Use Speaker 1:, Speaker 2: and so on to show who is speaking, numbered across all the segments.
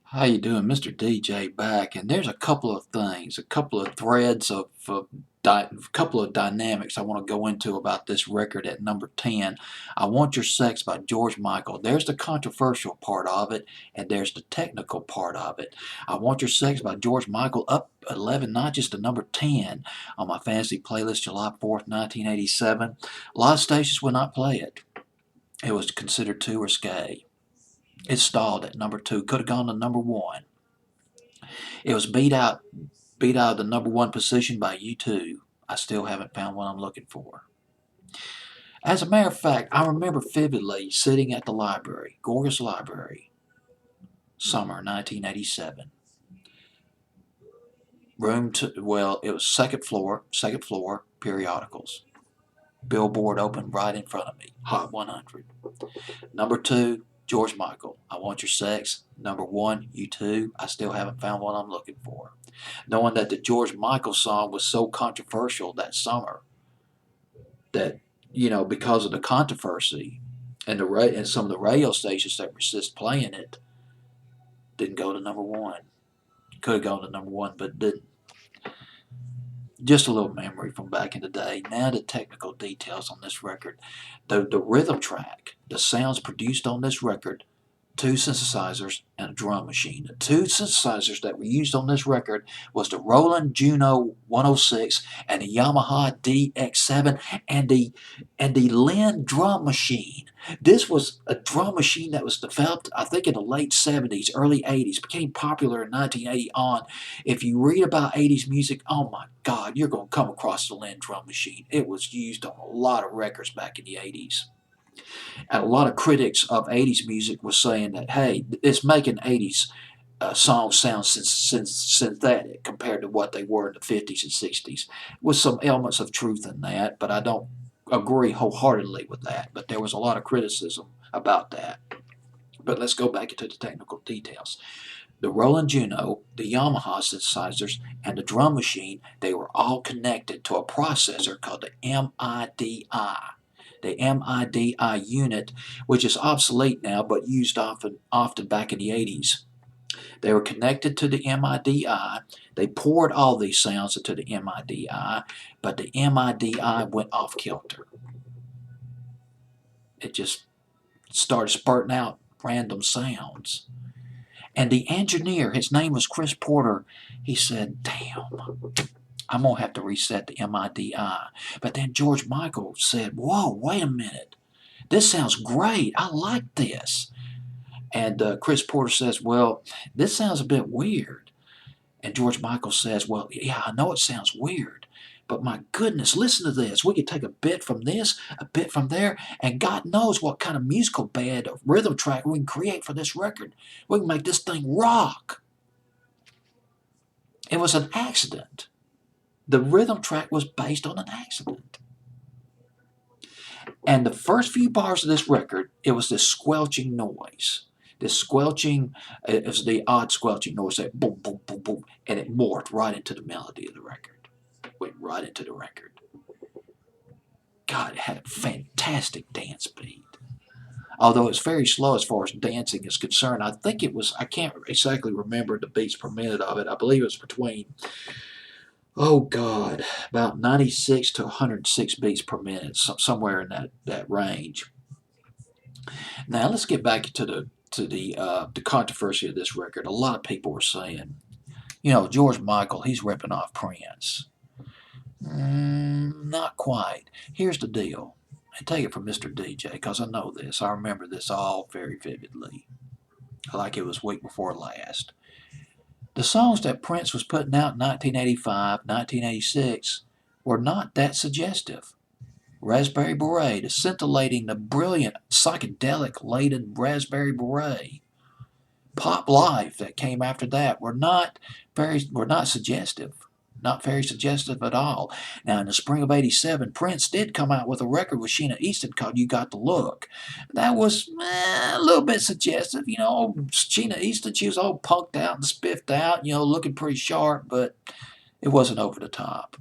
Speaker 1: How you doing, Mr. DJ back? And there's a couple of things, a couple of threads of a couple of dynamics I want to go into about this record at number 10. I Want Your Sex by George Michael. There's the controversial part of it, and there's the technical part of it. I Want Your Sex by George Michael up 11 notches to number 10 on my fantasy playlist July 4th, 1987. A lot of stations will not play it. It was considered too risque. It stalled at number 2, could have gone to number 1. It was beat out of the number 1 position by U2. I still haven't found what I'm looking for. As a matter of fact, I remember vividly sitting at the library, Gorgas Library, summer 1987. It was second floor, periodicals. Billboard opened right in front of me, Hot 100. Number 2, George Michael, I Want Your Sex. Number 1, U2, I still haven't found what I'm looking for. Knowing that the George Michael song was so controversial that summer, that because of the controversy and some of the radio stations that resist playing it, didn't go to number 1. Could have gone to number 1, but didn't. Just a little memory from back in the day. Now the technical details on this record. The rhythm track, the sounds produced on this record, 2 synthesizers and a drum machine. The 2 synthesizers that were used on this record was the Roland Juno 106 and the Yamaha DX7 and the Linn drum machine. This was a drum machine that was developed, I think, in the late 70s, early 80s, became popular in 1980 on. If you read about 80s music, oh my God, you're going to come across the Linn drum machine. It was used on a lot of records back in the 80s. And a lot of critics of 80s music were saying that, hey, it's making 80s songs sound synthetic compared to what they were in the 50s and 60s, with some elements of truth in that, but I don't agree wholeheartedly with that. But there was a lot of criticism about that. But let's go back into the technical details. The Roland Juno, the Yamaha synthesizers, and the drum machine, they were all connected to a processor called the MIDI. The MIDI unit, which is obsolete now but used often back in the 80s. They were connected to the MIDI. They poured all these sounds into the MIDI, but the MIDI went off kilter. It just started spurting out random sounds. And the engineer, his name was Chris Porter, he said, damn, I'm going to have to reset the MIDI. But then George Michael said, whoa, wait a minute. This sounds great. I like this. And Chris Porter says, well, this sounds a bit weird. And George Michael says, well, yeah, I know it sounds weird. But my goodness, listen to this. We could take a bit from this, a bit from there, and God knows what kind of musical bed or rhythm track we can create for this record. We can make this thing rock. It was an accident. The rhythm track was based on an accident. And the first few bars of this record, it was this squelching noise. This squelching, it was the odd squelching noise that boom, boom, boom, boom, and it morphed right into the melody of the record. Went right into the record. God, it had a fantastic dance beat. Although it's very slow as far as dancing is concerned. I think it was, I can't exactly remember the beats per minute of it. I believe it was between, oh God, about 96 to 106 beats per minute, somewhere in that range. Now let's get back to the controversy of this record. A lot of people were saying, George Michael, he's ripping off Prince. Not quite. Here's the deal. I take it from Mr. DJ because I know this. I remember this all very vividly, like it was week before last. The songs that Prince was putting out in 1985, 1986 were not that suggestive. Raspberry Beret, the scintillating, the brilliant, psychedelic laden Raspberry Beret. Pop Life that came after that were not suggestive. Not very suggestive at all. Now, in the spring of '87, Prince did come out with a record with Sheena Easton called You Got the Look. That was a little bit suggestive. Sheena Easton, she was all punked out and spiffed out, looking pretty sharp, but it wasn't over the top.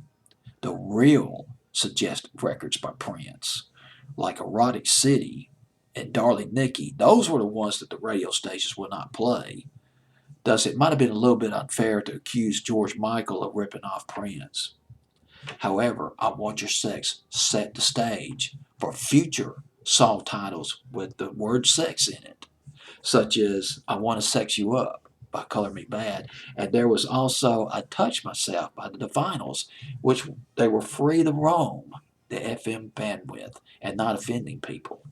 Speaker 1: The real suggestive records by Prince, like Erotic City and Darling Nikki, those were the ones that the radio stations would not play. Thus, it might have been a little bit unfair to accuse George Michael of ripping off Prince. However, I Want Your Sex set the stage for future song titles with the word sex in it, such as I Want to Sex You Up by Color Me Bad. And there was also I Touch Myself by the Divinals, which they were free to roam the FM bandwidth and not offending people.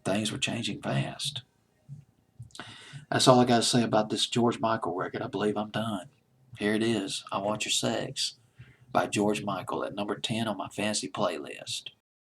Speaker 1: Things were changing fast. That's all I got to say about this George Michael record. I believe I'm done. Here it is. I Want Your Sex by George Michael at number 10 on my fancy playlist.